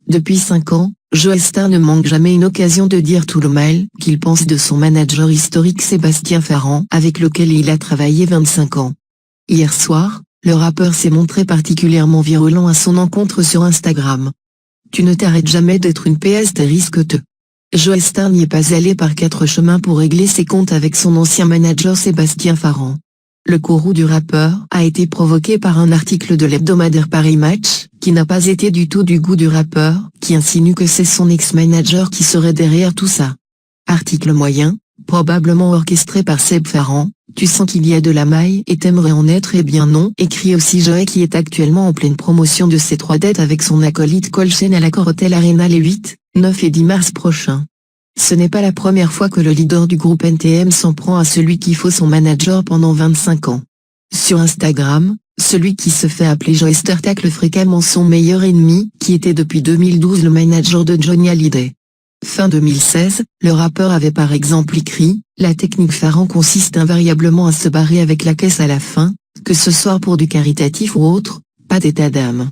Depuis 5 ans, Joe Star ne manque jamais une occasion de dire tout le mal qu'il pense de son manager historique Sébastien Ferrand, avec lequel il a travaillé 25 ans. Hier soir, le rappeur s'est montré particulièrement virulent à son encontre sur Instagram. « Tu ne t'arrêtes jamais d'être une PS des risques te. » Joe Star n'y est pas allé par 4 chemins pour régler ses comptes avec son ancien manager Sébastien Ferrand. Le courroux du rappeur a été provoqué par un article de l'hebdomadaire Paris Match, qui n'a pas été du tout du goût du rappeur, qui insinue que c'est son ex-manager qui serait derrière tout ça. Article moyen, probablement orchestré par Seb Ferrand, tu sens qu'il y a de la maille et t'aimerais en être et bien non, écrit aussi Joe qui est actuellement en pleine promotion de ses 3 dates avec son acolyte Colchen à l'Accor Hotel Arena les 8, 9 et 10 mars prochains. Ce n'est pas la première fois que le leader du groupe NTM s'en prend à celui qui faut son manager pendant 25 ans. Sur Instagram, celui qui se fait appeler Joe Star tacle fréquemment son meilleur ennemi, qui était depuis 2012 le manager de Johnny Hallyday. Fin 2016, le rappeur avait par exemple écrit « La technique Ferrand consiste invariablement à se barrer avec la caisse à la fin, que ce soit pour du caritatif ou autre, pas d'état d'âme.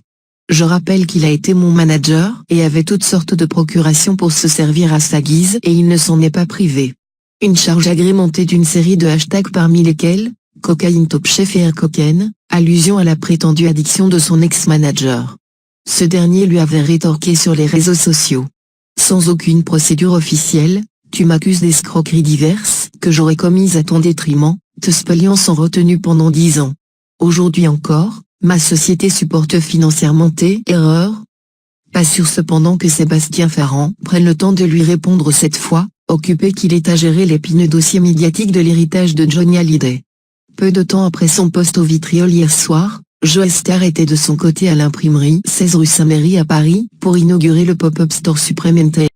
Je rappelle qu'il a été mon manager et avait toutes sortes de procurations pour se servir à sa guise et il ne s'en est pas privé. » Une charge agrémentée d'une série de hashtags parmi lesquels « Cocaïne Top Chef et Air Cocaine », allusion à la prétendue addiction de son ex-manager. Ce dernier lui avait rétorqué sur les réseaux sociaux. Sans aucune procédure officielle, tu m'accuses d'escroqueries diverses que j'aurais commises à ton détriment, te spoliant sans retenue pendant 10 ans. Aujourd'hui encore, ma société supporte financièrement tes erreurs. Pas sûr cependant que Sébastien Ferrand prenne le temps de lui répondre cette fois, occupé qu'il est à gérer l'épineux dossier médiatique de l'héritage de Johnny Hallyday. Peu de temps après son post au vitriol hier soir, Joe Star était de son côté à l'imprimerie 16 rue Saint-Méry à Paris, pour inaugurer le pop-up store Supreme NTM.